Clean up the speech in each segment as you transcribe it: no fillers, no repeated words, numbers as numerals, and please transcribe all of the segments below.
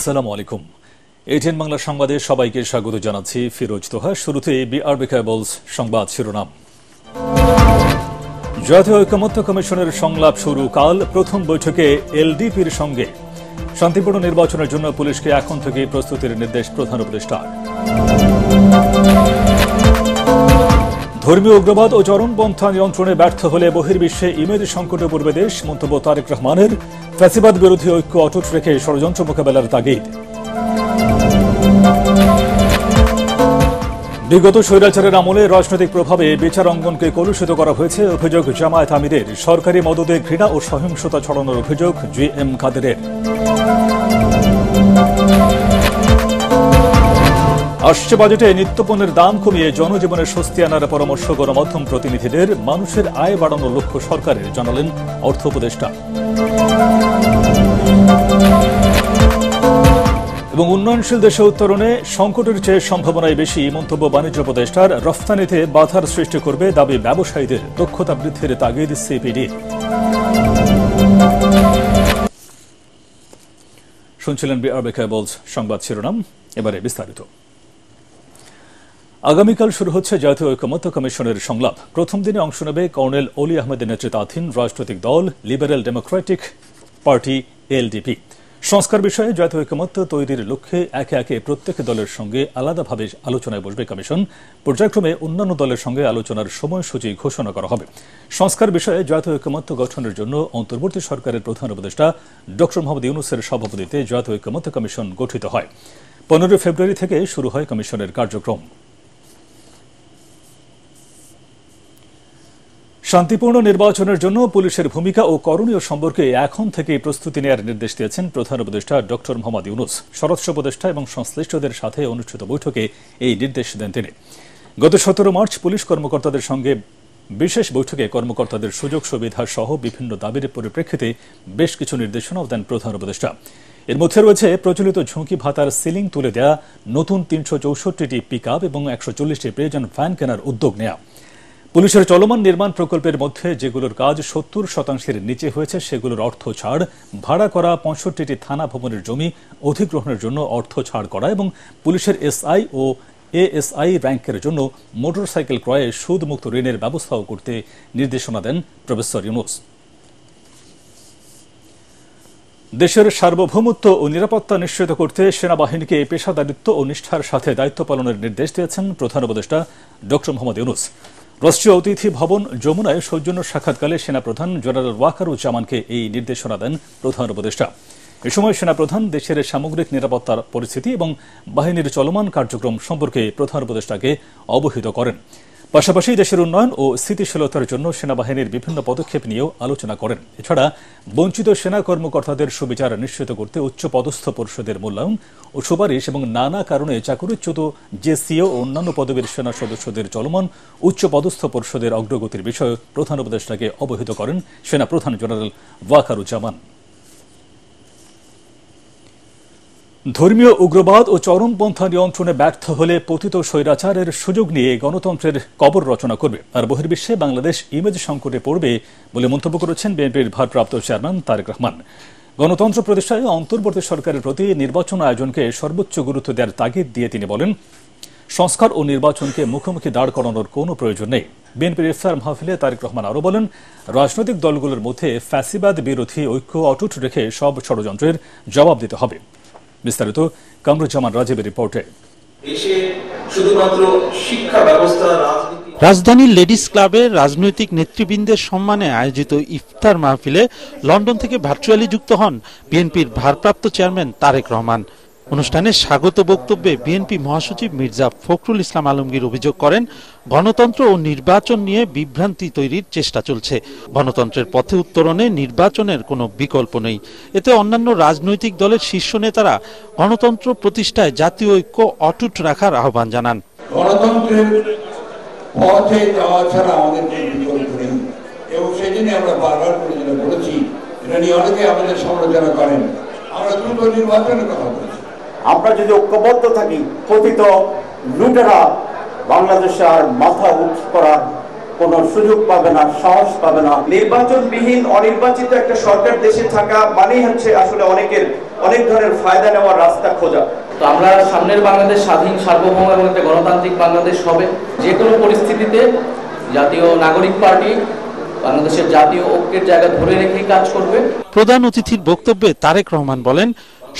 আসসালামু আলাইকুম। এটিএন বাংলা সংবাদে সবাইকে স্বাগত জানাচ্ছি। ফিরোজ তোহা। শুরুতে বিআরবি কেবলস সংবাদ শিরোনাম। জাতীয় ঐকমত্য কমিশনের সংলাপ শুরু কাল। প্রথম বৈঠকে এলডিপির সঙ্গে শান্তিপূর্ণ নির্বাচনের জন্য পুলিশকে এখন থেকে প্রস্তুতির নির্দেশ প্রধান উপদেষ্টার। ধর্মীয় উগ্রবাদ ও চরমপন্থা নিয়ন্ত্রণে ব্যর্থ হলে বহির্বিশ্বে ইমেজ সংকটে পড়বে দেশ, মন্তব্য তারেক রহমানের। ফ্যাসিবাদ বিরোধী ঐক্য অটুট রেখে ষড়যন্ত্র মোকাবেলার তাগিদ। বিগত স্বৈরাচারের আমলে রাজনৈতিক প্রভাবে বিচার অঙ্গনকে কলুষিত করা হয়েছে, অভিযোগ জামায়াত আমিরের। সরকারি মদদে ঘৃণা ও সহিংসতা ছড়ানোর অভিযোগ জিএম কাদেরের। আসছে বাজেটে নিত্যপণ্যের দাম কমিয়ে জনজীবনে স্বস্তি আনার পরামর্শ গণমাধ্যম প্রতিনিধিদের। মানুষের আয় বাড়ানোর লক্ষ্য সরকারের, জানালেন অর্থ উপদেষ্টা। এবং উন্নয়নশীল দেশে উত্তরণে সংকটের চেয়ে সম্ভাবনাই বেশি, মন্তব্য বাণিজ্য উপদেষ্টার। রফতানিতে বাধার সৃষ্টি করবে দাবি ব্যবসায়ীদের। দক্ষতা বৃদ্ধির তাগিদ সিপিডি। শুনছিলেন বিআরবি কেবলস সংবাদ শিরোনাম। এবারে বিস্তারিত। আগামীকাল শুরু হচ্ছে জাতীয় ঐকমত্য কমিশনের সংলাপ। প্রথম দিনে অংশ নেবে কর্নেল অলি আহমেদের নেতৃত্বাধীন রাজনৈতিক দল লিবারেল ডেমোক্রেটিক পার্টি এলডিপি। সংস্কার বিষয়ে জাতীয় ঐকমত্য তৈরির লক্ষ্যে একে একে প্রত্যেক দলের সঙ্গে আলাদাভাবে আলোচনায় বসবে কমিশন। পর্যায়ক্রমে অন্যান্য দলের সঙ্গে আলোচনার সময়সূচি ঘোষণা করা হবে। সংস্কার বিষয়ে জাতীয় ঐকমত্য গঠনের জন্য অন্তর্বর্তী সরকারের প্রধান উপদেষ্টা ড মোহাম্মদ ইউনূসের সভাপতিত্বে জাতীয় ঐকমত্য কমিশন গঠিত হয়। 15 ফেব্রুয়ারি থেকে শুরু হয় কমিশনের কার্যক্রম। শান্তিপূর্ণ নির্বাচনের জন্য পুলিশের ভূমিকা ও করণীয় সম্পর্কে এখন থেকে প্রস্তুতি নেওয়ার নির্দেশ দিয়েছেন প্রধান উপদেষ্টা ড মোহাম্মদ ইউনূস। স্বরাষ্ট্র উপদেষ্টা এবং সংশ্লিষ্টদের সাথে অনুষ্ঠিত বৈঠকে এই নির্দেশ দেন তিনি। গত 17 মার্চ পুলিশ কর্মকর্তাদের সঙ্গে বিশেষ বৈঠকে কর্মকর্তাদের সুযোগ সুবিধা সহ বিভিন্ন দাবির পরিপ্রেক্ষিতে বেশ কিছু নির্দেশনাও দেন প্রধান উপদেষ্টা। এর মধ্যে রয়েছে প্রচলিত ঝুঁকি ভাতার সিলিং তুলে দেয়া, নতুন 364টি পিকআপ এবং 140টি প্রয়োজন ভ্যান কেনার উদ্যোগ নেওয়া। পুলিশের চলমান নির্মাণ প্রকল্পের মধ্যে যেগুলোর কাজ 70% নিচে হয়েছে সেগুলোর অর্থ ছাড়, ভাড়া করা 65টি থানা ভবনের জমি অধিগ্রহণের জন্য অর্থ ছাড় করা এবং পুলিশের এসআই ও এএসআই র্যাঙ্কের জন্য মোটরসাইকেল ক্রয়ে সুদমুক্ত ঋণের ব্যবস্থাও করতে নির্দেশনা দেন প্রফেসর ইউনূস। দেশের সার্বভৌমত্ব ও নিরাপত্তা নিশ্চিত করতে সেনাবাহিনীকে পেশাদারিত্ব ও নিষ্ঠার সাথে দায়িত্ব পালনের নির্দেশ দিয়েছেন প্রধান উপদেষ্টা ড মোহাম্মদ ইউনূস। রাষ্ট্রীয় অতিথি ভবন যমুনায় সৌজন্য সাক্ষাৎকালে সেনাপ্রধান জেনারেল ওয়াকারুজ্জামানকে এই নির্দেশনা দেন প্রধান উপদেষ্টা। এ সময় সেনাপ্রধান দেশের সামগ্রিক নিরাপত্তার পরিস্থিতি এবং বাহিনীর চলমান কার্যক্রম সম্পর্কে প্রধান উপদেষ্টাকে অবহিত করেন। পাশাপাশি দেশের উন্নয়ন ও স্থিতিশীলতার জন্য সেনাবাহিনীর বিভিন্ন পদক্ষেপ নিয়েও আলোচনা করেন। এছাড়া বঞ্চিত সেনা কর্মকর্তাদের সুবিচার নিশ্চিত করতে উচ্চপদস্থ পরিষদের মূল্যায়ন ও সুপারিশ এবং নানা কারণে চাকরিচ্যুত জেসিও ও অন্যান্য পদবীর সেনা সদস্যদের চলমান উচ্চপদস্থ পরিষদের অগ্রগতির বিষয়ে প্রধান উপদেষ্টাকে অবহিত করেন সেনা প্রধান জেনারেল ওয়াকারুজ্জামান। ধর্মীয় উগ্রবাদ ও চরমপন্থা নিয়ন্ত্রণে ব্যর্থ হলে পতিত স্বৈরাচারের সুযোগ নিয়ে গণতন্ত্রের কবর রচনা করবে আর বহির্বিশ্বে বাংলাদেশ ইমেজ সংকটে পড়বে বলে মন্তব্য করেছেন বিএনপির ভারপ্রাপ্ত চেয়ারম্যান তারেক রহমান। গণতন্ত্র প্রতিষ্ঠায় অন্তর্বর্তী সরকারের প্রতি নির্বাচন আয়োজনকে সর্বোচ্চ গুরুত্ব দেওয়ার তাগিদ দিয়ে তিনি বলেন, সংস্কার ও নির্বাচনকে মুখোমুখি দাঁড় করানোর কোনো প্রয়োজন নেই। বিএনপির ইফতার মাহফিলে তারেক রহমান আরও বলেন, রাজনৈতিক দলগুলোর মধ্যে ফ্যাসিবাদ বিরোধী ঐক্য অটুট রেখে সব ষড়যন্ত্রের জবাব দিতে হবে। বিস্তারিত কামরুজ্জামান রাজীবের রিপোর্টে। রাজধানীর লেডিস ক্লাবের রাজনৈতিক নেতৃবৃন্দের সম্মানে আয়োজিত ইফতার মাহফিলে লন্ডন থেকে ভার্চুয়ালি যুক্ত হন বিএনপির ভারপ্রাপ্ত চেয়ারম্যান তারেক রহমান। অনুষ্ঠানে স্বাগত বক্তব্যে বিএনপি মহাসচিব মির্জা ফখরুল ইসলাম আলমগীর অভিযোগ করেন, গণতন্ত্র ও নির্বাচন নিয়ে বিভ্রান্তি তৈরির চেষ্টা চলছে। গণতন্ত্রের পথে উত্তরণে নির্বাচনের কোনো বিকল্প নেই। এতে অন্যান্য রাজনৈতিক দলের শীর্ষ নেতারা গণতন্ত্র প্রতিষ্ঠায় জাতীয় ঐক্য অটুট রাখার আহ্বান জানান। গণতন্ত্রের পথে যাওয়া ছাড়া আমাদের কোনো বিকল্প নেই এবং সেই জন্য আমরা বারবার করে যেটা বলেছি, এটা নিয়ে অনেকে আমাদের সমালোচনা করেন, আমরা দ্রুত নির্বাচনের কথা বলেছি। আমরা যদি ঐক্যবদ্ধ থাকি, পতিত লুটেরা বাংলাদেশে আর মাথা উঁচু করার কোনো সুযোগ পাবে না, সাহস পাবে না। নির্বাচনবিহীন অনির্বাচিত একটা সরকার দেশে থাকা মানেই হচ্ছে আসলে অনেকের অনেক ধরনের ফায়দা নেওয়ার রাস্তা খোঁজা। তো আমরা সামনের বাংলাদেশ স্বাধীন, সার্বভৌম এবং একটা গণতান্ত্রিক বাংলাদেশ হবে। যে কোনো পরিস্থিতিতে জাতীয় নাগরিক পার্টি বাংলাদেশের জাতীয় ঐক্যের জায়গা ধরে রেখেই কাজ করবে। প্রধান অতিথির বক্তব্যে তারেক রহমান বলেন,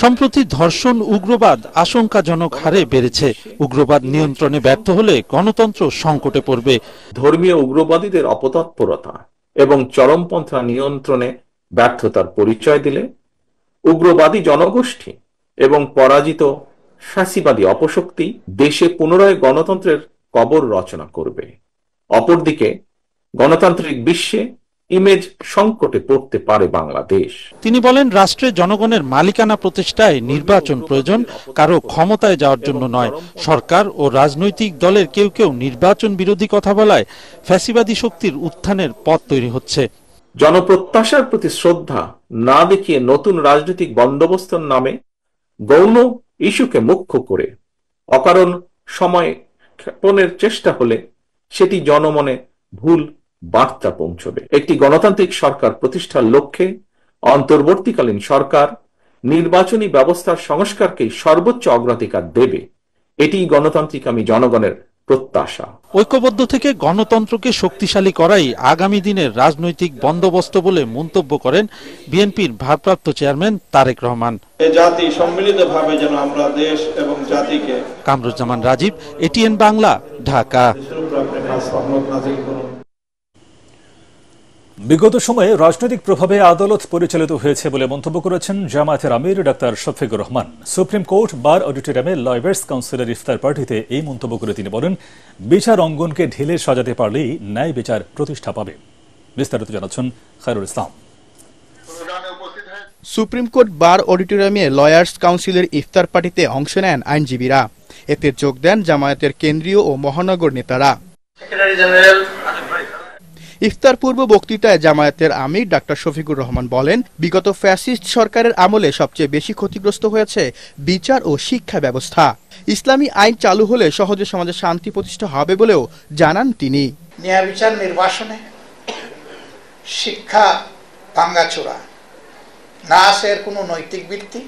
সম্প্রতি ধর্ষণ, উগ্রবাদ আশঙ্কাজনক হারে বেড়েছে। উগ্রবাদ নিয়ন্ত্রণে ব্যর্থ হলে গণতন্ত্র সংকটে পড়বে। ধর্মীয় উগ্রবাদীদের অপতৎপরতা এবং চরমপন্থা নিয়ন্ত্রণে ব্যর্থতার পরিচয় দিলে উগ্রবাদী জনগোষ্ঠী এবং পরাজিত ফ্যাসিবাদী অপশক্তি দেশে পুনরায় গণতন্ত্রের কবর রচনা করবে। অপরদিকে গণতান্ত্রিক বিশ্বে ইমেজ সংকটে পড়তে পারে বাংলাদেশ। তিনি বলেন, রাষ্ট্রে জনগণের মালিকানা প্রতিষ্ঠায় নির্বাচন প্রয়োজন, কারো ক্ষমতায় যাওয়ার জন্য নয়। সরকার ও রাজনৈতিক দলের কেউ কেউ নির্বাচন বিরোধী কথা বলায় ফ্যাসিবাদী শক্তির উত্থানের পথ তৈরি হচ্ছে। জনপ্রত্যাশার প্রতি শ্রদ্ধা না দেখিয়ে নতুন রাজনৈতিক বন্দোবস্তের নামে গৌণ ইস্যুকে মুখ্য করে অকারণ সময় ক্ষেপণের চেষ্টা হলে সেটি জনমনে ভুল বার্তা পৌঁছবে। একটি গণতান্ত্রিক সরকার প্রতিষ্ঠার লক্ষ্যে অন্তর্বর্তীকালীন সরকার নির্বাচনী ব্যবস্থার সংস্কারকে সর্বোচ্চ অগ্রাধিকার দেবে। এটি গণতান্ত্রিকামী জনগণের প্রত্যাশা। ঐক্যবদ্ধ থেকে গণতন্ত্রকে শক্তিশালী করাই আগামী দিনের রাজনৈতিক বন্দোবস্ত বলে মন্তব্য করেন বিএনপির ভারপ্রাপ্ত চেয়ারম্যান তারেক রহমান। জাতি সম্মিলিতভাবে যেন আমরা দেশ এবং জাতিকে। কামরুজ্জামান রাজীব, এটিএন বাংলা, ঢাকা। বিগত সময়ে রাজনৈতিক প্রভাবে আদালত পরিচালিত হয়েছে বলে মন্তব্য করেছেন জামায়াতের আমির doctor Shafiqur Rahman. Supreme court bar অডিটোরিয়ামে লয়ার্স কাউন্সিলের ইফতার পার্টিতে এই মন্তব্য করে তিনি বলেন, বিচার অঙ্গনকে ঢেলে সাজাতে পারলেই ন্যায় বিচার প্রতিষ্ঠা পাবে। বিস্তারিত জানাচ্ছেন Khairul Islam. Supreme court bar অডিটোরিয়ামে লয়ার্স কাউন্সিলের ইফতার পার্টিতে অংশ নেন আইনজীবীরা। এতে যোগ দেন জামায়াতের কেন্দ্রীয় ও মহানগর নেতারা। ইফতার পূর্ব বক্তৃতায় জামায়াতের আমির ডাক্তার শফিকুর রহমান বলেন, বিগত ফ্যাসিস্ট সরকারের আমলে সবচেয়ে বেশি ক্ষতিগ্রস্ত হয়েছে বিচার ও শিক্ষা ব্যবস্থা। ইসলামী আইন চালু হলে সহজে সমাজে শান্তি প্রতিষ্ঠা হবে বলেও জানান তিনি। ন্যায় বিচার নির্বাসনে শিক্ষা ভাঙ্গাচোরা, না আছে এর কোনো নৈতিক ভিত্তি,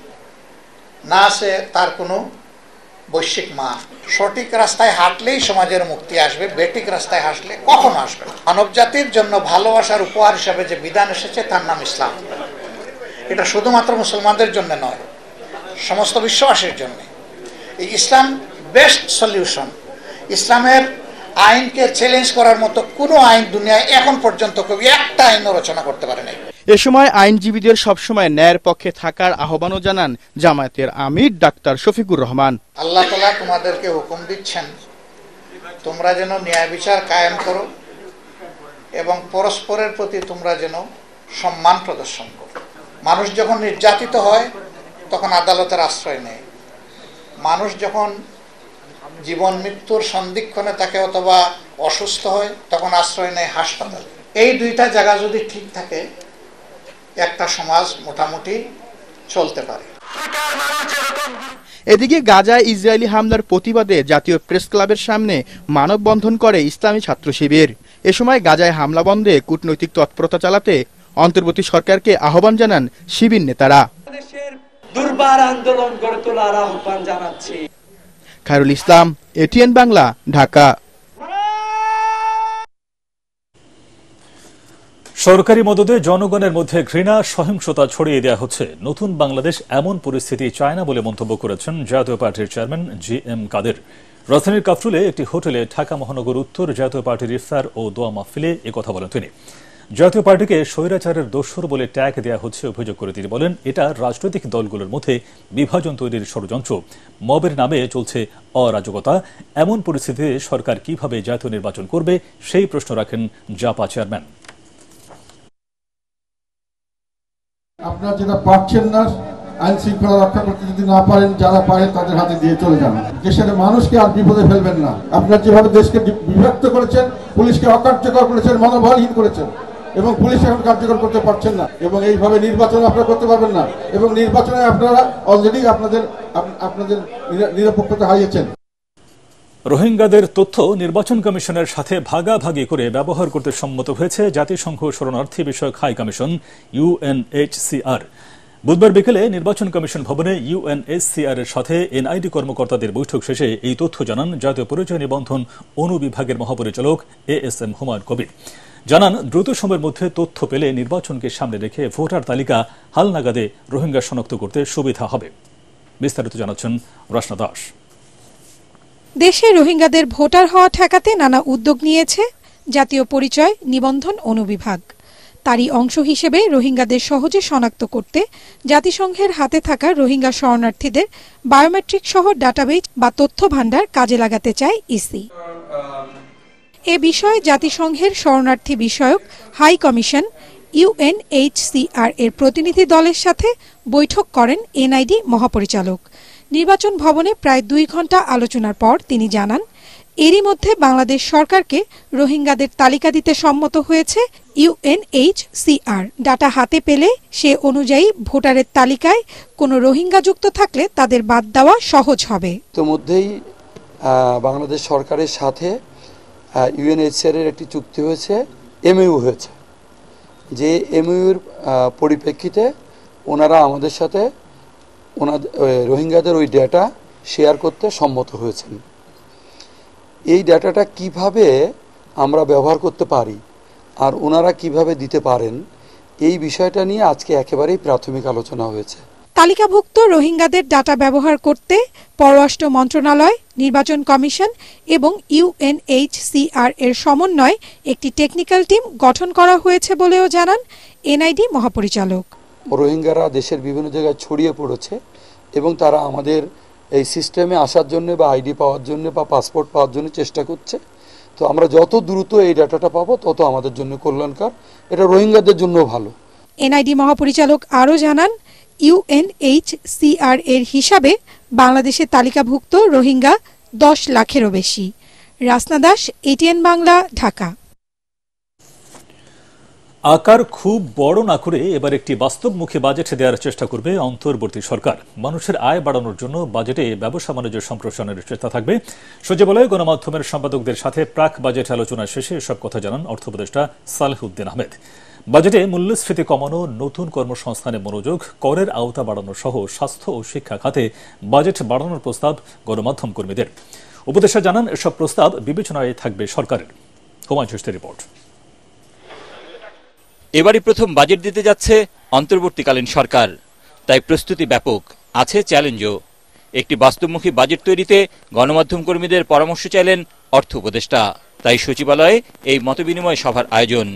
না আছে তার কোনো বৈশ্বিক মান। সঠিক রাস্তায় হাঁটলেই সমাজের মুক্তি আসবে, বেঠিক রাস্তায় হাঁটলে কখনো আসবে না। মানব জাতির জন্য ভালোবাসার উপহার হিসাবে যে বিধান এসেছে তার নাম ইসলাম। এটা শুধুমাত্র মুসলমানদের জন্য নয়, সমস্ত বিশ্ববাসীর জন্য। এই ইসলাম বেস্ট সলিউশন। ইসলামের আইনকে চ্যালেঞ্জ করার মতো কোনো আইন দুনিয়ায় এখন পর্যন্ত কেউ একটা আইন রচনা করতে পারে নাই। এ সময় আইনজীবীদের সবসময় ন্যায়ের পক্ষে থাকার আহ্বানও জানান জামায়াতের আমির ডাক্তার শফিকুর রহমান। আল্লাহ তাআলা তোমাদেরকে হুকুম দিচ্ছেন, তোমরা যেন ন্যায় বিচার কায়েম করো এবং পরস্পরের প্রতি তোমরা যেন সম্মান প্রদর্শন করো। মানুষ যখন নির্যাতিত হয় তখন আদালতের আশ্রয় নেয়। মানুষ যখন জীবন মৃত্যুর সন্ধিক্ষণে থাকে অথবা অসুস্থ হয় তখন আশ্রয় নেয় হাসপাতালে। এই দুইটা জায়গা যদি ঠিক থাকে একটা সমাজ মোটামুটি চলতে পারে। এদিকে গাজায় ইসরায়েলি হামলার প্রতিবাদে জাতীয় প্রেস ক্লাবের সামনে মানববন্ধন করে ইসলামী ছাত্র শিবির। এ সময় গাজায় হামলা বন্ধে কূটনৈতিক তৎপরতা চালাতে অন্তর্বর্তী সরকারকে আহ্বান জানান শিবির নেতারা। দুর্বার আন্দোলন গড়ে তোলার আহ্বান জানাচ্ছি। খায়রুল ইসলাম, এটিএন বাংলা, ঢাকা। সরকারি মদদে জনগণের মধ্যে ঘৃণা, সহিংসতা ছড়িয়ে দেওয়া হচ্ছে। নতুন বাংলাদেশ এমন পরিস্থিতি চায় না বলে মন্তব্য করেছেন জাতীয় পার্টির চেয়ারম্যান জি.এম. কাদের। রাজধানীর কাফরুলে একটি হোটেলে ঢাকা মহানগর উত্তর জাতীয় পার্টির ইফতার ও দোয়া মাহফিলে একথা বলেন তিনি। জাতীয় পার্টিকে স্বৈরাচারের দোসর বলে ট্যাগ দেওয়া হচ্ছে অভিযোগ করে তিনি বলেন, এটা রাজনৈতিক দলগুলোর মধ্যে বিভাজন তৈরির ষড়যন্ত্র। মবের নামে চলছে অরাজকতা। এমন পরিস্থিতিতে সরকার কিভাবে জাতীয় নির্বাচন করবে সেই প্রশ্ন রাখেন জাপা চেয়ারম্যান। আপনারা যেটা পারছেন না, আইন শৃঙ্খলা রক্ষা করতে যদি না পারেন, যারা পারেন তাদের হাতে দিয়ে চলে যান। দেশের মানুষকে আর বিপদে ফেলবেন না। আপনারা যেভাবে দেশকে বিভক্ত করেছেন, পুলিশকে অকার্যকর করেছেন, মনোবলহীন করেছেন এবং পুলিশ এখন কার্যকর করতে পারছেন না এবং এইভাবে নির্বাচন আপনারা করতে পারবেন না এবং নির্বাচনে আপনারা অলরেডি আপনাদের নিরপেক্ষতা হারিয়েছেন। রোহিঙ্গাদের তথ্য নির্বাচন কমিশনের সাথে ভাগাভাগি করে ব্যবহার করতে সম্মত হয়েছে জাতিসংঘ শরণার্থী বিষয়ক হাই কমিশন ইউএনএইচসিআর। বুধবার বিকেলে নির্বাচন কমিশন ভবনে ইউএনএইচসিআর এর সাথে এনআইডি কর্মকর্তাদের বৈঠক শেষে এই তথ্য জানান জাতীয় পরিচয় নিবন্ধন অনুবিভাগের মহাপরিচালক এএসএম হুমায়ুন কবির। জানান, দ্রুত সময়ের মধ্যে তথ্য পেলে নির্বাচনকে সামনে রেখে ভোটার তালিকা হালনাগাদে রোহিঙ্গা শনাক্ত করতে সুবিধা হবে। বিস্তারিত জানাচ্ছেন রচনা দাস। দেশে রোহিঙ্গাদের ভোটার হওয়া ঠেকাতে নানা উদ্যোগ নিয়েছে জাতীয় পরিচয় নিবন্ধন অনুবিভাগ। তারই অংশ হিসেবে রোহিঙ্গাদের সহজে শনাক্ত করতে জাতিসংঘের হাতে থাকা রোহিঙ্গা শরণার্থীদের বায়োমেট্রিক সহ ডাটাবেজ বা তথ্য ভাণ্ডার কাজে লাগাতে চায় ইসি। এ বিষয়ে জাতিসংঘের শরণার্থী বিষয়ক হাই কমিশন ইউএনএইচসিআর এর প্রতিনিধি দলের সাথে বৈঠক করেন এনআইডি মহাপরিচালক। নির্বাচন ভবনে প্রায় 2 ঘণ্টা আলোচনার পর তিনি জানান, এরই মধ্যে বাংলাদেশ সরকারকে রোহিঙ্গাদের তালিকা দিতে সম্মত হয়েছে ইউএনএইচসিআর। ডাটা হাতে পেলে সে অনুযায়ী ভোটারের তালিকায় কোনো রোহিঙ্গা যুক্ত থাকলে তাদের বাদ দেওয়া সহজ হবে। ইতিমধ্যেই বাংলাদেশ সরকারের সাথে ইউএনএইচসিআর এর একটি চুক্তি হয়েছে, এমইউ হয়েছে, যে এমইউর পরিপ্রেক্ষিতে ওনারা আমাদের সাথে রোহিঙ্গাদের ওই ডেটা শেয়ার করতে সম্মত হয়েছেন। এই ডেটাটা কিভাবে আমরা ব্যবহার করতে পারি আর ওনারা কিভাবে দিতে পারেন, এই বিষয়টা নিয়ে আজকে একেবারেই প্রাথমিক আলোচনা হয়েছে। তালিকাভুক্ত রোহিঙ্গাদের ডাটা ব্যবহার করতে পররাষ্ট্র মন্ত্রণালয়, নির্বাচন কমিশন এবং ইউএনএইচসিআর এর সমন্বয়ে একটি টেকনিক্যাল টিম গঠন করা হয়েছে বলেও জানান এনআইডি মহাপরিচালক। রোহিঙ্গারা দেশের বিভিন্ন জায়গায় ছড়িয়ে পড়েছে এবং তারা আমাদের এই সিস্টেমে আসার জন্য বা আইডি পাওয়ার জন্য বা পাসপোর্ট পাওয়ার জন্য চেষ্টা করছে। তো আমরা যত দ্রুত এই ডাটাটা পাবো তত আমাদের জন্য কল্যাণকর, এটা রোহিঙ্গাদের জন্য ভালো। এনআইডি মহাপরিচালক আরও জানান, ইউএনএইচসিআর এর হিসাবে বাংলাদেশে তালিকাভুক্ত রোহিঙ্গা 10 লাখেরও বেশি। রাসনা দাস, এটিএন বাংলা, ঢাকা। আকার খুব বড় না করে এবার একটি বাস্তবমুখী বাজেট দেওয়ার চেষ্টা করবে অন্তর্বর্তী সরকার। মানুষের আয় বাড়ানোর জন্য বাজেটে ব্যবসা বাণিজ্য সম্প্রসারণের চেষ্টা থাকবে। সচিবালয়ে গণমাধ্যমের সম্পাদকদের সাথে প্রাক বাজেট আলোচনা শেষে এসব কথা জানান অর্থ উপদেষ্টা সালেহউদ্দিন আহমেদ। বাজেটে মূল্যস্ফীতি কমানো, নতুন কর্মসংস্থানে মনোযোগ, করের আওতা বাড়ানো সহ স্বাস্থ্য ও শিক্ষা খাতে বাজেট বাড়ানোর প্রস্তাব গণমাধ্যম কর্মীদের। উপদেষ্টা জানান, এসব প্রস্তাব বিবেচনায় থাকবে সরকারের। হুমায়ুন চিশতির রিপোর্ট। এবারই প্রথম বাজেট দিতে যাচ্ছে অন্তর্বর্তীকালীন সরকার, তাই প্রস্তুতি ব্যাপক, আছে চ্যালেঞ্জও। একটি বাস্তবমুখী বাজেট তৈরিতে গণমাধ্যম কর্মীদের পরামর্শ চাইলেন অর্থ উপদেষ্টা। তাই সচিবালয়ে এই মতবিনিময় সভার আয়োজন।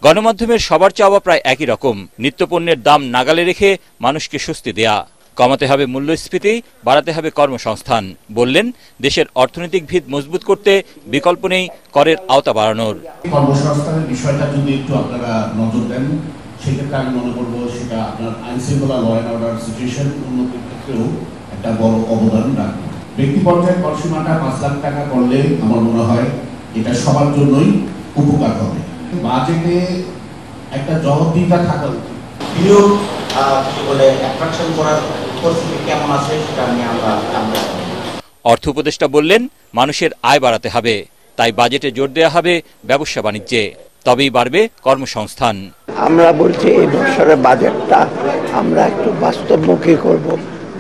গণমাধ্যমের সবার চাওয়া প্রায় একই রকম, নিত্যপণ্যের দাম নাগালে রেখে মানুষকে স্বস্তি দেয়া, কমাতে হবে মূল্যস্ফীতি, বাড়াতে হবে কর্মসংস্থান। বললেন, দেশের অর্থনৈতিক ভিত মজবুত করতে বিকল্প নেই করের আওতা বাড়ানোর। কর্মসংস্থানের বিষয়টা যদি একটু আপনারা নজর দেন, সেক্ষেত্রে আমি মনে করবো সেটা আপনার আইন শৃঙ্খলা, ল অ্যান্ড অর্ডার সিচুয়েশন উন্নতির ক্ষেত্রেও একটা বড় অবদান রাখবে। ব্যক্তি পর্যায়ে কর সীমাটা 5 লাখ টাকা করলে আমার মনে হয় এটা সবার জন্যই উপকার হবে। বাজেটে একটা জবাবদিহিতা থাকা উচিত। বিনিয়োগ বলে অ্যাট্রাকশন করার পরিস্থিতি কেমন আছে সেটা নিয়ে আমরা অর্থ উপদেষ্টা বললেন, মানুষের আয় বাড়াতে হবে, তাই বাজেটে জোর দেওয়া হবে ব্যবসা বাণিজ্যে, তবেই বাড়বে কর্মসংস্থান। আমরা বলছি এই বছরের বাজেটটা আমরা একটু বাস্তবমুখী করব।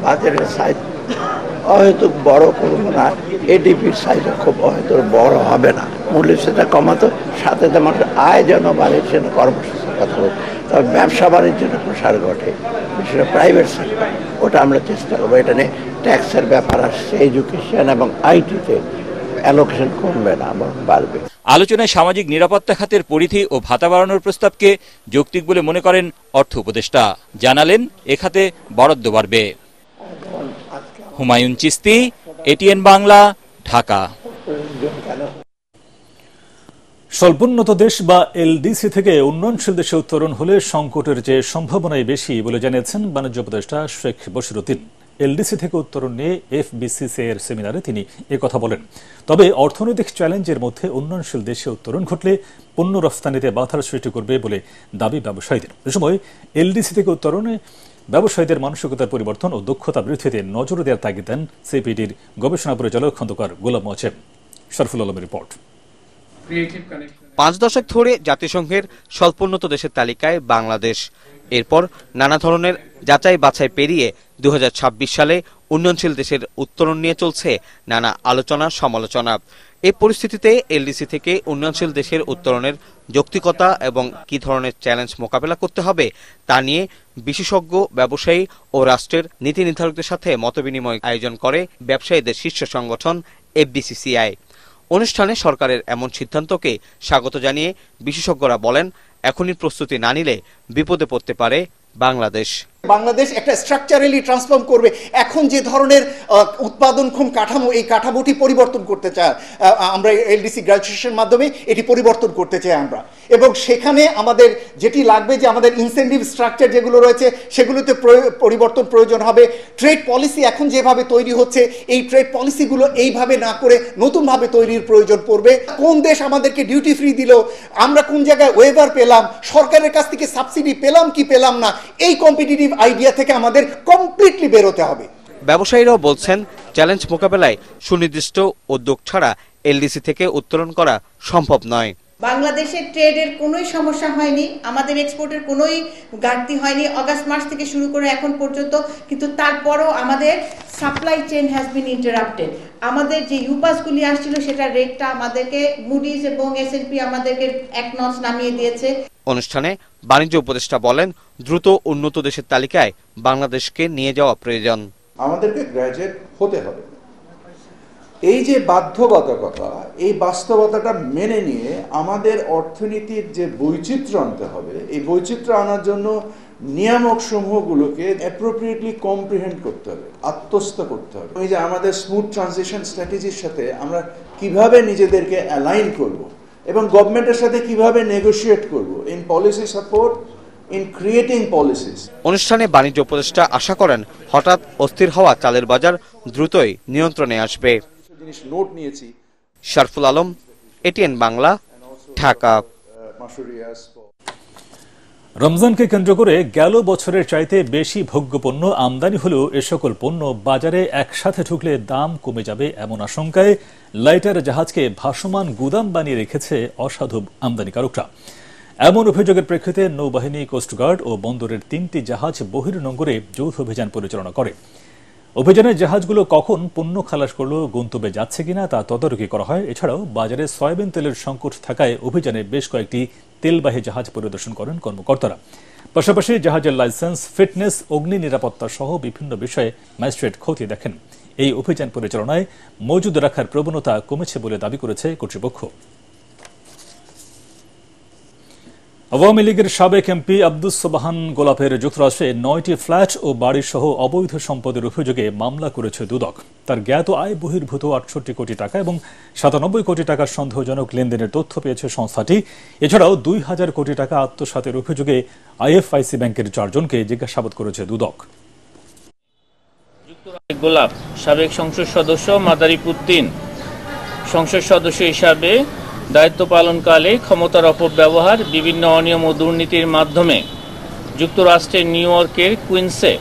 বাজেটের সাইজ হয়তো বড় করব না, এডিপির সাইজও খুব হয়তো বড় হবে না। মূল্যস্ফীতি কমাতো, সাথে তোমার আয় যেন বাড়ে, যেন কর্মসংস্থান কথা বলবো। তবে ব্যবসা বাণিজ্যের প্রসার ঘটে, বিশেষ করে প্রাইভেট সেক্টর, ওটা আমরা চেষ্টা করবো। এটা নিয়ে ট্যাক্সের ব্যাপার আসছে, এডুকেশন এবং আইটিতে অ্যালোকেশন কমবে না, বরং বাড়বে। আলোচনায় সামাজিক নিরাপত্তা খাতের পরিধি ও ভাতা বাড়ানোর প্রস্তাবকে যৌক্তিক বলে মনে করেন অর্থ উপদেষ্টা। জানালেন, এ খাতে বরাদ্দ বাড়বে। হুমায়ুন চিশতি, এটিএন বাংলা, ঢাকা। স্বল্পোন্নত দেশ বা এলডিসি থেকে উন্নয়নশীল দেশে উত্তরণ হলে সংকটের যে সম্ভাবনাই বেশি বলে জানিয়েছেন বাণিজ্য উপদেষ্টা শেখ বশিরউদ্দিন। এলডিসি থেকে উত্তরণ নিয়ে এফবিসিসিআই এর সেমিনারে তিনি একথা বলেন। তবে অর্থনৈতিক চ্যালেঞ্জের মধ্যে উন্নয়নশীল দেশে উত্তরণ ঘটলে পণ্য রফতানিতে বাধার সৃষ্টি করবে বলে দাবি ব্যবসায়ীদের। এ সময় এলডিসি থেকে উত্তরণে ব্যবসায়ীদের মানসিকতার পরিবর্তন ও দক্ষতা বৃদ্ধিতে নজর দেওয়ার তাগিদ দেন সিপিডির গবেষণা পরিচালক খন্দকার গোলাম মোয়াজ্জেম। শরফুল আলমের রিপোর্ট। 5 দশক ধরে জাতিসংঘের স্বল্পোন্নত দেশের তালিকায় বাংলাদেশ। এরপর নানা ধরনের যাচাই বাছাই পেরিয়ে 2026 সালে উন্নয়নশীল দেশের উত্তরণ নিয়ে চলছে নানা আলোচনা সমালোচনা। এই পরিস্থিতিতে এলডিসি থেকে উন্নয়নশীল দেশের উত্তরণের যৌক্তিকতা এবং কি ধরনের চ্যালেঞ্জ মোকাবেলা করতে হবে তা নিয়ে বিশেষজ্ঞ, ব্যবসায়ী ও রাষ্ট্রের নীতি নির্ধারকদের সাথে মতবিনিময় আয়োজন করে ব্যবসায়ীদের শীর্ষ সংগঠন এফবিসিসিআই। অনুষ্ঠানে সরকারের এমন সিদ্ধান্তকে স্বাগত জানিয়ে বিশেষজ্ঞরা বলেন, এখনই প্রস্তুতি না নিলে বিপদে পড়তে পারে বাংলাদেশ। বাংলাদেশ একটা স্ট্রাকচারালি ট্রান্সফর্ম করবে। এখন যে ধরনের উৎপাদনক্ষম কাঠামো, এই কাঠামোটি পরিবর্তন করতে চাই আমরা। এলডিসি গ্র্যাজুয়েশনের মাধ্যমে এটি পরিবর্তন করতে চাই আমরা, এবং সেখানে আমাদের যেটি লাগবে যে আমাদের ইনসেন্টিভ স্ট্রাকচার যেগুলো রয়েছে সেগুলোতে পরিবর্তন প্রয়োজন হবে। ট্রেড পলিসি এখন যেভাবে তৈরি হচ্ছে, এই ট্রেড পলিসিগুলো এইভাবে না করে নতুনভাবে তৈরির প্রয়োজন পড়বে। কোন দেশ আমাদেরকে ডিউটি ফ্রি দিল, আমরা কোন জায়গায় ওয়েভার পেলাম, সরকারের কাছ থেকে সাবসিডি পেলাম কি পেলাম না, এই কম্পিটিটিভ আইডিয়া থেকে আমাদের কমপ্লিটলি বের হতে হবে। ব্যবসায়ীরাও বলছেন, চ্যালেঞ্জ মোকাবেলায় সুনির্দিষ্ট উদ্যোগ ছাড়া এলডিসি থেকে উত্তরণ করা সম্ভব নয়। বাংলাদেশের ট্রেডের কোনোই সমস্যা হয়নি, আমাদের এক্সপোর্টের কোনোই ঘাটতি হয়নি অগাস্ট মাস থেকে শুরু করে এখন পর্যন্ত, কিন্তু তারপরও আমাদের supply chain has been interrupted. আমাদের যে ইউপাসগুলি আসছিল সেটার রেটটা আমাদেরকে মুডিজ এবং এসএনপি আমাদেরকে 1 নচ নামিয়ে দিয়েছে। অনুষ্ঠানে বাণিজ্য উপদেষ্টা বলেন, দ্রুত উন্নত দেশের তালিকায় বাংলাদেশকে নিয়ে যাওয়া প্রয়োজন। আমাদেরকে গ্র্যাজুয়েট হতে হবে। এই যে বাধ্যবাধকতা, এই বাস্তবতাটা মেনে নিয়ে আমাদের অর্থনীতির যে বৈচিত্র্য আনতে হবে, এই বৈচিত্র্য আনার জন্য নিয়ামক সমূহগুলোকে অ্যাপ্রোপ্রিয়েটলি কম্প্রিহেন্ড করতে হবে, আত্মস্থ করতে হবে। এই যে আমাদের স্মুথ ট্রানজিশন স্ট্র্যাটেজির সাথে আমরা কিভাবে নিজেদেরকে অ্যালাইন করব এবং গভর্নমেন্টের সাথে কিভাবে নেগোশিয়েট করব in policy support, in creating policies. অনুষ্ঠানে বাণিজ্য উপদেষ্টা আশা করেন, হঠাৎ অস্থির হওয়া চালের বাজার দ্রুতই নিয়ন্ত্রণে আসবে। নোট নিয়েছি। শারফুল আলম, এটিএন বাংলা, ঢাকা। রমজানকে কেন্দ্র করে গেল বছরের চাইতে বেশি ভোগ্যপণ্য আমদানি হলেও এ সকল পণ্য বাজারে একসাথে ঢুকলে দাম কমে যাবে এমন আশঙ্কায় লাইটার জাহাজকে ভাসমান গুদাম বানিয়ে রেখেছে অসাধু আমদানিকারকরা। এমন অভিযোগের প্রেক্ষিতে নৌবাহিনী, কোস্টগার্ড ও বন্দরের 3টি জাহাজ বহির্নোঙরে যৌথ অভিযান পরিচালনা করে। অভিযানে জাহাজগুলো কখন পণ্য খালাস করলো, গন্তব্যে যাচ্ছে কিনা তা তদারকি করা হয়। এছাড়াও বাজারে সয়াবিন তেলের সংকট থাকায় অভিযানে বেশ কয়েকটি তেলবাহী জাহাজ পরিদর্শন করেন কর্মকর্তারা। পাশাপাশি জাহাজের লাইসেন্স, ফিটনেস, অগ্নি নিরাপত্তা সহ বিভিন্ন বিষয়ে ম্যাজিস্ট্রেট খতিয়ে দেখেন। এই অভিযান পরিচালনায় মজুদ রাখার প্রবণতা কমেছে বলে দাবি করেছে কর্তৃপক্ষ। আওয়ামী লীগের সাবেক এমপি আব্দুস সোবাহান গোলাপের যুক্তরাষ্ট্রে 9টি ফ্ল্যাট ও বাড়ি সহ অবৈধ সম্পদের অভিযোগে মামলা করেছে দুদক। তার জ্ঞাত আয় বহির্ভূত 68 কোটি টাকা এবং 97 কোটি টাকার সন্দেহজনক লেনদেনের তথ্য পেয়েছে সংস্থাটি। এছাড়াও 2000 কোটি টাকা আত্মসাতের অভিযোগে আইএফআইসি ব্যাংকের 4 জনকে জিজ্ঞাসাবাদ করেছে দুদক। গোলাপ সাবেক সংসদ সদস্য, মাদারীপুর 3 সংসদ সদস্য হিসাবে দায়িত্ব পালনকালে ক্ষমতার অপব্যবহার, বিভিন্ন অনিয়ম ও দুর্নীতির মাধ্যমে যুক্তরাষ্ট্রের নিউ ইয়র্কের কুইন্সে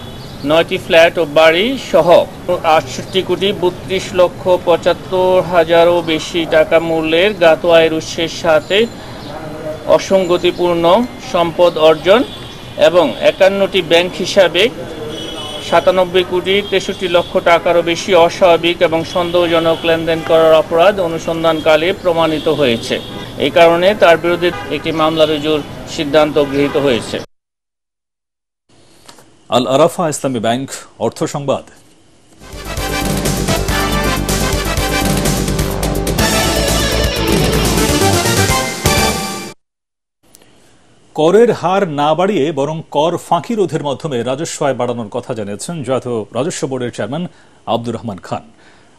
9টি ফ্ল্যাট ও বাড়ি সহ 68 কোটি 32 লক্ষ 75 হাজারও বেশি টাকা মূল্যের জ্ঞাত আয়ের উৎসের সাথে অসঙ্গতিপূর্ণ সম্পদ অর্জন এবং 51টি ব্যাংক হিসাবে 97 কোটি 63 লক্ষ টাকারও বেশি অস্বাভাবিক এবং সন্দেহজনক লেনদেন করার অপরাধ অনুসন্ধানকালে প্রমাণিত হয়েছে। এই কারণে তার বিরুদ্ধে একটি মামলা রুজুর সিদ্ধান্ত গৃহীত হয়েছে। আল আরাফা ইসলামী ব্যাংক অর্থ সংবাদ। করের হার না বাড়িয়ে বরং কর ফাঁকি রোধের মাধ্যমে রাজস্ব আয় বাড়ানোর কথা জানিয়েছেন জাতীয় রাজস্ব বোর্ডের চেয়ারম্যান আব্দুর রহমান খান।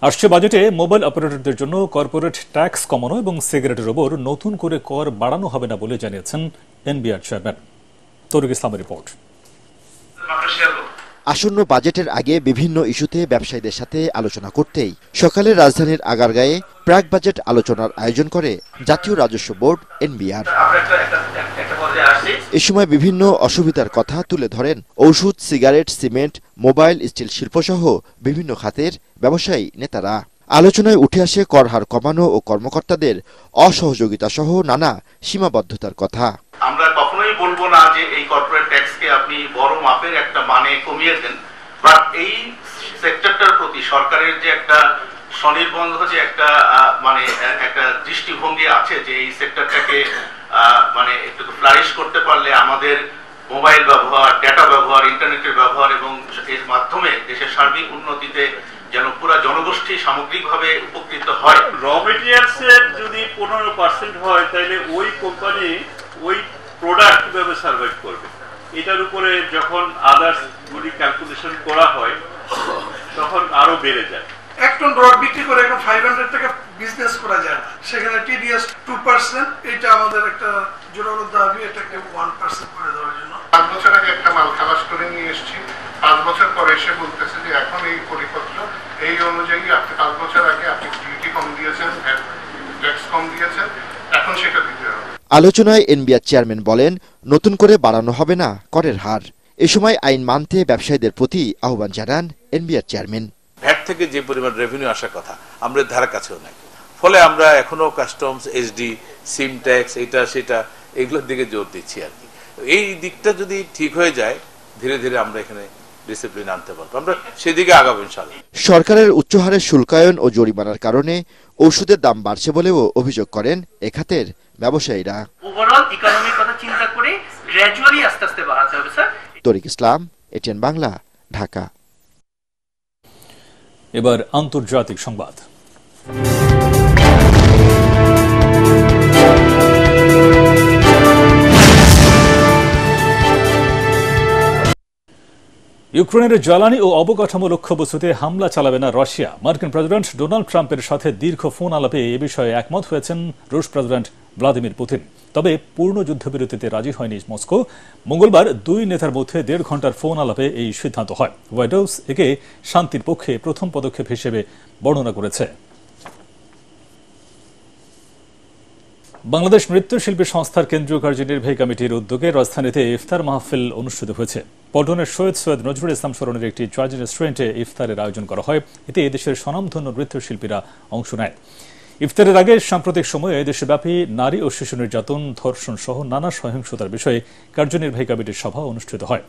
আসছে বাজেটে মোবাইল অপারেটরদের জন্য কর্পোরেট ট্যাক্স কমানো এবং সিগারেটের ওপর নতুন করে কর বাড়ানো হবে না বলে জানিয়েছেন এনবিআর চেয়ারম্যান। তরিক ইসলামের রিপোর্ট। আসন্ন বাজেটের আগে বিভিন্ন ইস্যুতে ব্যবসায়ীদের সাথে আলোচনা করতেই সকালে রাজধানীর আগারগাঁয়ে প্রাক বাজেট আলোচনার আয়োজন করে জাতীয় রাজস্ব বোর্ড এনবিআর। এ সময় বিভিন্ন অসুবিধার কথা তুলে ধরেন ঔষধ, সিগারেট, সিমেন্ট, মোবাইল, স্টিল শিল্পসহ বিভিন্ন খাতের ব্যবসায়ী নেতারা। আলোচনায় উঠে আসে কর হার কমানো ও কর্মকর্তাদের অসহযোগিতা সহ নানা সীমাবদ্ধতার কথা। আমরা কখনোই বলবো না যে এই কর্পোরেট ট্যাক্সকে আপনি বড় মাপের একটা মানে কমিয়ে দেন, বাট এই সেক্টরটার প্রতি সরকারের যে একটা স্বনির্বন্ধ যে একটা মানে একটা দৃষ্টিভঙ্গি আছে যে এই সেক্টরটাকে মানে একটু ফ্লারিশ করতে পারলে আমাদের মোবাইল ব্যবহার, ডেটা ব্যবহার, ইন্টারনেটের ব্যবহার এবং এর মাধ্যমে দেশের সার্বিক উন্নতিতে যেন পুরো জনগোষ্ঠী সামগ্রিকভাবে উপকৃত হয়। র মেটেরিয়ালস এর যদি 15% হয় তাহলে ওই কোম্পানি ওই প্রোডাক্ট কিভাবে সার্ভাইভ করবে, এটার উপরে যখন আদার্স যদি ক্যালকুলেশন করা হয় তখন আরো বেড়ে যায়। এক টন রড বিক্রি করে এখন 500 টাকা বিজনেস করা যায় না, সেখানে টিডিএস 2%, এটা আমাদের একটা জোরালো দাবি, এটাকে 1% করে দেওয়ার জন্য। 5 বছর আগে একটা মাল খালাস করে নিয়ে এসেছি, 5 বছর পরে এসে বলতেছে যে এখন এই পরিপত্র এই অনুযায়ী আপনি 5 বছর আগে আপনি ডিউটি কম দিয়েছেন, ট্যাক্স কম দিয়েছেন, এখন সেটা দিতে হবে। আলোচনায় এনবিআর চেয়ারম্যান বলেন, নতুন করে বাড়ানো হবে না করের হার। এ সময় আইন মানতে ব্যবসায়ীদের প্রতি আহ্বান জানান এনবিআর চেয়ারম্যান। ভ্যাট থেকে যে পরিমাণ রেভিনিউ আসার কথা আমরা ধারা কাছেও নাই, ফলে আমরা এখনো কাস্টমস, এসডি, সিম ট্যাক্স, এটা সেটা এগুলোর দিকে জোর দিচ্ছি আর কি। এই দিকটা যদি ঠিক হয়ে যায় ধীরে ধীরে আমরা এখানে ডিসিপ্লিন আনতে পারবো, আমরা সেদিকে আগাবো ইনশাআল্লাহ। সরকারের উচ্চ হারে শুল্কায়ন ও জরিমানার কারণে ওষুধের দাম বাড়ছে বলেও অভিযোগ করেন এ খাতের ব্যবসায়ীরা। ওভারঅল ইকোনমির কথা চিন্তা করে গ্র্যাজুয়ালি আস্তে আস্তে বাড়াতে হবে স্যার। তরিক ইসলাম, এটিএন বাংলা, ঢাকা। এবার আন্তর্জাতিক সংবাদ। ইউক্রেনের জ্বালানি ও অবকাঠামো লক্ষ্যবস্তুতে হামলা চালাবে না রাশিয়া। মার্কিন প্রেসিডেন্ট ডোনাল্ড ট্রাম্পের সাথে দীর্ঘ ফোন আলাপে এ বিষয়ে একমত হয়েছেন রুশ প্রেসিডেন্ট ভ্লাদিমির পুতিন। তবে পূর্ণ যুদ্ধবিরতিতে রাজি হয়নি মস্কো। মঙ্গলবার দুই নেতার মধ্যে 1.5 ঘণ্টার ফোন আলাপে এই সিদ্ধান্ত হয়। হোয়াইট হাউস একে শান্তির পক্ষে প্রথম পদক্ষেপ হিসেবে বর্ণনা করেছে। বাংলাদেশ নৃত্যশিল্পী সংস্থার কেন্দ্রীয় কার্যনির্বাহী কমিটির উদ্যোগে রাজধানীতে ইফতার মাহফিল অনুষ্ঠিত হয়েছে। পল্টনের সৈয়দ নজরুল ইসলাম সরণের একটি চার্জ রেস্টুরেন্টে ইফতারের আয়োজন করা হয়। এতে এদেশের স্বনামধন্য নৃত্যশিল্পীরা অংশ নেয়। ইফতারের আগে সাম্প্রতিক সময়ে দেশব্যাপী নারী ও শিশু নির্যাতন, ধর্ষণ সহ নানা সহিংসতার বিষয়ে কার্যনির্বাহী কমিটির সভা অনুষ্ঠিত হয়।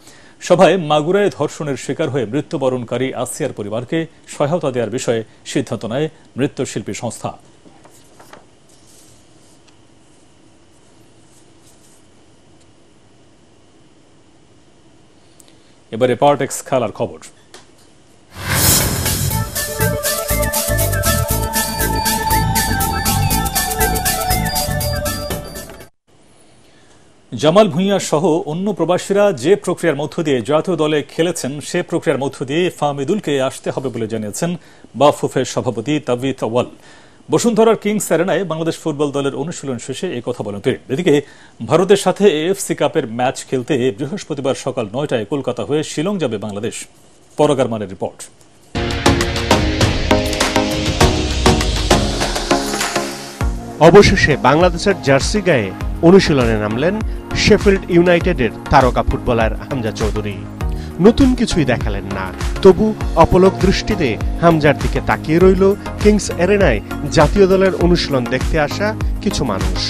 সভায় মাগুরায় ধর্ষণের শিকার হয়ে মৃত্যুবরণকারী আসিয়ার পরিবারকে সহায়তা দেওয়ার বিষয়ে সিদ্ধান্ত নেয় নৃত্যশিল্পী সংস্থা। এবারে পার্টেক্স খেলার খবর। জামাল ভুঁইয়া সহ অন্য প্রবাসীরা যে প্রক্রিয়ার মধ্য দিয়ে জাতীয় দলে খেলেছেন সে প্রক্রিয়ার মধ্য দিয়ে ফাহমিদুলকে আসতে হবে বলে জানিয়েছেন বাফুফের সভাপতি তাবিথ আওয়াল। বসুন্ধরার কিংস অ্যারেনায় বাংলাদেশ ফুটবল দলের অনুশীলন শেষে এই কথা বলেন তিনি। এদিকে ভারতের সাথে এএফসি কাপের ম্যাচ খেলতে বৃহস্পতিবার সকাল 9টায় কলকাতা হয়ে শিলং যাবে বাংলাদেশ। পরাগার মানের রিপোর্ট। অবশেষে বাংলাদেশের জার্সি গায়ে অনুশীলনে নামলেন শেফিল্ড ইউনাইটেডের তারকা ফুটবলার হামজা চৌধুরী। নতুন কিছুই দেখালেন না, তবু অপলক দৃষ্টিতে হামজার দিকে তাকিয়ে রইল কিংস অ্যারেনায় জাতীয় দলের অনুশীলন দেখতে আসা কিছু মানুষ।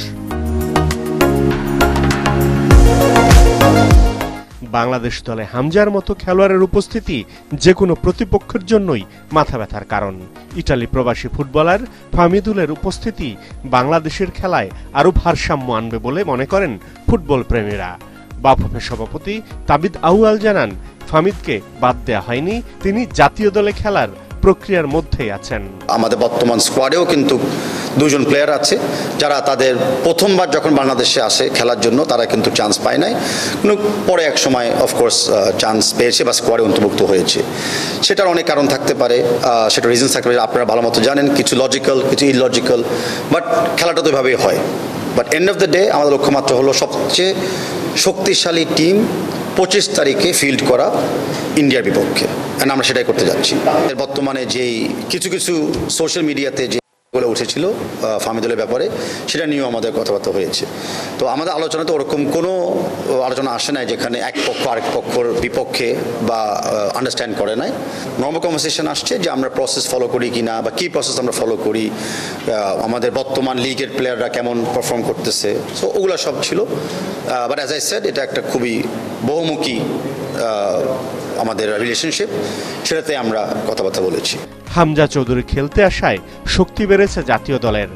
বাংলাদেশ দলে হামজার মতো খেলোয়াড়ের উপস্থিতি যে কোনো প্রতিপক্ষের জন্যই মাথা ব্যথার কারণ। ইটালি প্রবাসী ফুটবলার ফাহমিদুলের উপস্থিতি বাংলাদেশের খেলায় আরও ভারসাম্য আনবে বলে মনে করেন ফুটবল প্রেমীরা। বাফুফের সভাপতি তাবিদ আউয়াল জানান, ফাহমিদকে বাদ দেওয়া হয়নি, তিনি জাতীয় দলে খেলার প্রক্রিয়ার মধ্যেই আছেন। আমাদের বর্তমান স্কোয়াডেও কিন্তু দুজন প্লেয়ার আছে যারা তাদের প্রথমবার যখন বাংলাদেশে আসে খেলার জন্য তারা কিন্তু চান্স পায় নাই, কিন্তু পরে এক সময় অফকোর্স চান্স পেয়েছে বা স্কোয়াডে অন্তর্ভুক্ত হয়েছে। সেটার অনেক কারণ থাকতে পারে, সেটা রিজনস থাকতে পারে, আপনারা ভালো মতো জানেন, কিছু লজিক্যাল কিছু ইললজিক্যাল, বাট খেলাটা তো এভাবেই হয়। But end of the day আমাদের লক্ষ্যমাত্রা হলো সবচেয়ে শক্তিশালী টিম 25 তারিখে ফিল্ড করা ইন্ডিয়ার বিপক্ষে, আমরা সেটাই করতে যাচ্ছি। বর্তমানে যেই কিছু সোশ্যাল মিডিয়াতে যে বলে উঠেছিল ফাহমিদুলের ব্যাপারে, সেটা নিয়েও আমাদের কথাবার্তা হয়েছে। তো আমাদের আলোচনাতে ওরকম কোনো আলোচনা আসে নাই যেখানে এক পক্ষ আরেক পক্ষর বিপক্ষে বা আন্ডারস্ট্যান্ড করে নাই। নর্মাল কনভারসেশন আসছে যে আমরা প্রসেস ফলো করি কিনা বা কী প্রসেস আমরা ফলো করি, আমাদের বর্তমান লিগের প্লেয়াররা কেমন পারফর্ম করতেছে, সো ওগুলো সব ছিল। বাট অ্যাজ আই সেড, এটা একটা খুবই বহুমুখী আমাদের রিলেশনশিপ, সেটাতে আমরা কথাবার্তা বলেছি। হামজা চৌধুরী খেলতে আসায় শক্তি বেড়েছে জাতীয় দলের।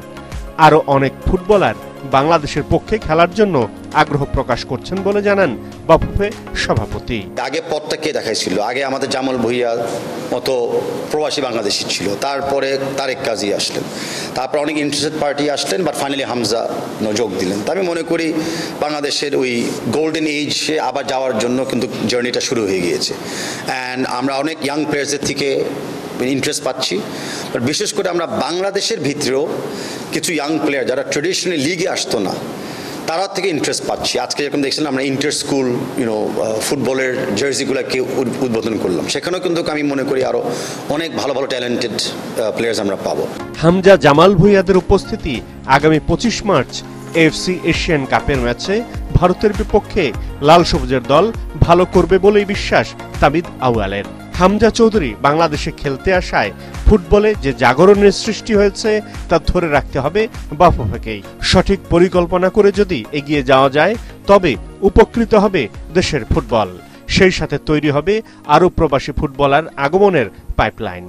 আরও অনেক ফুটবলার বাংলাদেশের পক্ষে খেলার জন্য আগ্রহ প্রকাশ করছেন বলে জানান বাফুফে সভাপতি। আগে পথটা কে দেখাইছিল? আগে আমাদের জামাল ভুঁইয়া মতো প্রবাসী বাংলাদেশি ছিল, তারপরে তারেক কাজী আসলেন, তারপর অনেক ইন্টারেস্টেড পার্টি আসলেন, বাট ফাইনালি হামজা যোগ দিলেন। তা আমি মনে করি বাংলাদেশের ওই গোল্ডেন এইজে আবার যাওয়ার জন্য কিন্তু জার্নিটা শুরু হয়ে গিয়েছে। অ্যান্ড আমরা অনেক ইয়াং প্লেয়ার্সদের থেকে ইন্টারেস্ট পাচ্ছি, বাট বিশেষ করে আমরা বাংলাদেশের ভিতরেও কিছু ইয়াং প্লেয়ার যারা ট্রেডিশনালি লিগে আসতো না, তারা থেকে ইন্টারেস্ট পাচ্ছি। আজকে যখন দেখছিলাম আমরা ইন্টার স্কুল ফুটবলের জার্সিগুলোকে উদ্বোধন করলাম, সেখানেও কিন্তু আমি মনে করি আরও অনেক ভালো ভালো ট্যালেন্টেড প্লেয়ার্স আমরা পাবো। হামজা জামাল ভুঁইয়াদের উপস্থিতি আগামী 25 মার্চ এএফসি এশিয়ান কাপের ম্যাচে ভারতের বিপক্ষে লাল সবুজের দল ভালো করবে বলেই বিশ্বাস তাবিদ আউয়ালের। হামজা চৌধুরী বাংলাদেশে খেলতে আসায় ফুটবলে যে জাগরণের সৃষ্টি হয়েছে তা ধরে রাখতে হবে বাফুফেকেই। সঠিক পরিকল্পনা করে যদি এগিয়ে যাওয়া যায় তবে উপকৃত হবে দেশের ফুটবল, সেই সাথে তৈরি হবে আরও প্রবাসী ফুটবলার আগমনের পাইপলাইন।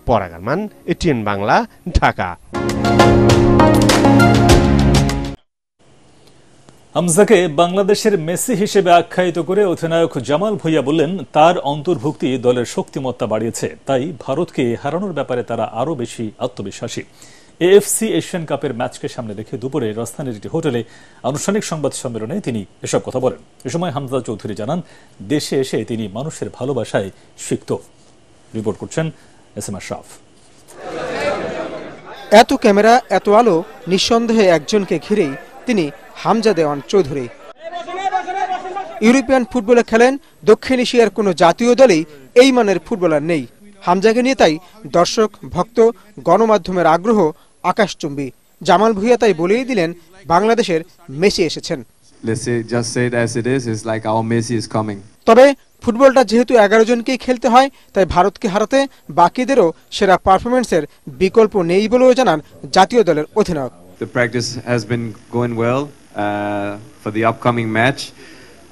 পরাগ আরমান, এটিএন বাংলা, ঢাকা। হামজাকে বাংলাদেশের মেসি হিসেবে আখ্যায়িত করে অধিনায়ক জামাল ভুঁইয়া বললেন, তার অন্তর্ভুক্তি দলের শক্তিমত্তা বাড়িয়েছে, তাই ভারতকে হারানোর ব্যাপারে তারা আরও বেশি আত্মবিশ্বাসী। এএফসি এশিয়ান কাপের ম্যাচকে সামনে রেখে দুপুরে রাজধানীর একটি হোটেলে আনুষ্ঠানিক সংবাদ সম্মেলনে তিনি এসব কথা বলেন। এ সময় হামজা চৌধুরী জানান, দেশে এসে তিনি মানুষের ভালোবাসায় সিক্ত। রিপোর্ট করছেন এস এম আশরাফ। এত ক্যামেরা, এত আলো, নিঃসন্দেহে একজনকে ঘিরেই তিনি হামজা দেওয়ান চৌধুরী। ইউরোপিয়ান ফুটবলে খেলেন, দক্ষিণ এশিয়ার কোনো জাতীয় দলেই এই মানের ফুটবলার নেই। হামজাকে নিয়ে তাই দর্শক, ভক্ত, গণমাধ্যমের আগ্রহ আকাশচুম্বী। জামাল ভুঁইয়া তাই বলেই দিলেন, বাংলাদেশের মেসি এসেছেন। তবে ফুটবলটা যেহেতু 11 জনকেই খেলতে হয়, তাই ভারতকে হারাতে বাকিদেরও সেরা পারফরমেন্সের বিকল্প নেই বলেও জানান জাতীয় দলের অধিনায়ক। The practice has been going well for the upcoming match.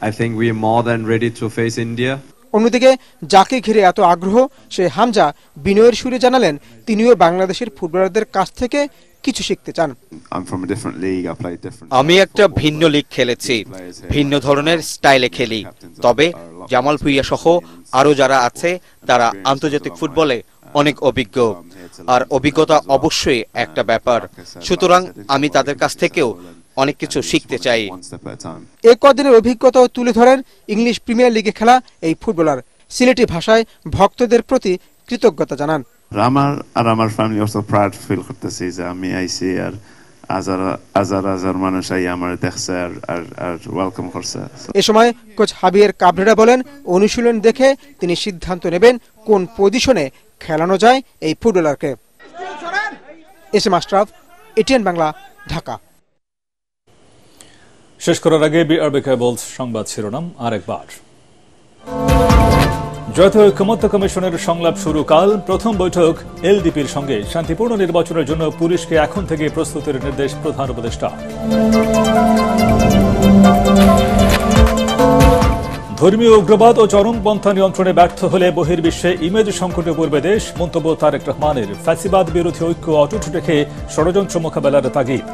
I think we are more than ready to face India. অন্যদিকে যাকে ঘিরে এত আগ্রহ, সে হামজা বিনয়ের সুরে জানালেন তিনিও বাংলাদেশের ফুটবলারদের কাছ থেকে কিছু শিখতে চান। আমি একটা ভিন্ন লিগ খেলেছি, ভিন্ন ধরনের স্টাইলে খেলি, তবে জামাল ভুঁইয়া সহ আরো যারা আছে তারা আন্তর্জাতিক ফুটবলে অনেক অভিজ্ঞ, আর অভিজ্ঞতা অবশ্যই একটা ব্যাপার। সুতরাং আমি তাদের কাছ থেকেও অনেক কিছু শিখতে চাই। এই কদিনের অভিজ্ঞতাও তুলে ধরেন ইংলিশ প্রিমিয়ার লিগে খেলা এই ফুটবলার। সিলেটি ভাষায় ভক্তদের প্রতি কৃতজ্ঞতা জানান। আমার ফ্যামিলি অলসো প্রাউড ফিল করতেছি যে আমি আইছি আর হাজার মানুষ আই আমার দেখছে আর ওয়েলকাম করছে। এ সময় কোচ হাবিয়ের কাবরেরা বলেন, অনুশীলন দেখে তিনি সিদ্ধান্ত নেবেন কোন পজিশনে খেলানো যায় এই ফুটবলারকে। S M Ashraf, ATN Bangla, Dhaka. শেষ করার আগে বিআরবি কেবলস সংবাদ শিরোনাম আরেকবার। জাতীয় ঐকমত্য কমিশনের সংলাপ শুরু কাল। প্রথম বৈঠক এলডিপির সঙ্গে। শান্তিপূর্ণ নির্বাচনের জন্য পুলিশকে এখন থেকে প্রস্তুতির নির্দেশ প্রধান উপদেষ্টা। ধর্মীয় উগ্রবাদ ও চরমপন্থা নিয়ন্ত্রণে ব্যর্থ হলে বহির্বিশ্বে ইমেজ সংকটে পড়বে দেশ, মন্তব্য তারেক রহমানের। ফ্যাসিবাদ বিরোধী ঐক্য অটুট রেখে ষড়যন্ত্র মোকাবেলার তাগিদ।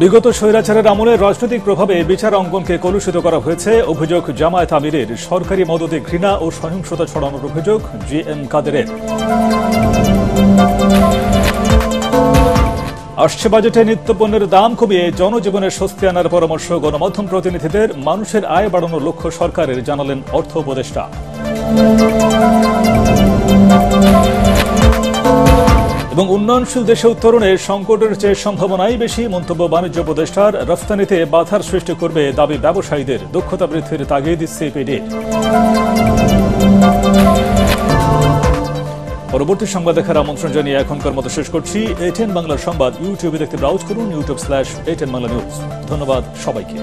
বিগত স্বৈরাচারের আমলে রাজনৈতিক প্রভাবে বিচার অঙ্গনকে কলুষিত করা হয়েছে, অভিযোগ জামায়াত আমিরের। সরকারি মদতে ঘৃণা ও সহিংসতা ছড়ানোর অভিযোগ জি এম কাদেরের। আসছে বাজেটে নিত্যপণ্যের দাম কমিয়ে জনজীবনের স্বস্তি আনার পরামর্শ গণমাধ্যম প্রতিনিধিদের। মানুষের আয় বাড়ানোর লক্ষ্য সরকারের, জানালেন অর্থ উপদেষ্টা। এবং উন্নয়নশীল দেশে উত্তরণে সংকটের চেয়ে সম্ভাবনাই বেশি, মন্তব্য বাণিজ্য উপদেষ্টার। রফতানিতে বাধার সৃষ্টি করবে দাবি ব্যবসায়ীদের। দক্ষতা বৃদ্ধির তাগিদ সিপিডির। পরবর্তী সংবাদ দেখার আমন্ত্রণ জানিয়ে এখনকার মতো শেষ করছি। A10 বাংলার সংবাদ ইউটিউবে দেখতে ব্রাউজ করুন youtube/A10 বাংলা নিউজ। ধন্যবাদ সবাইকে।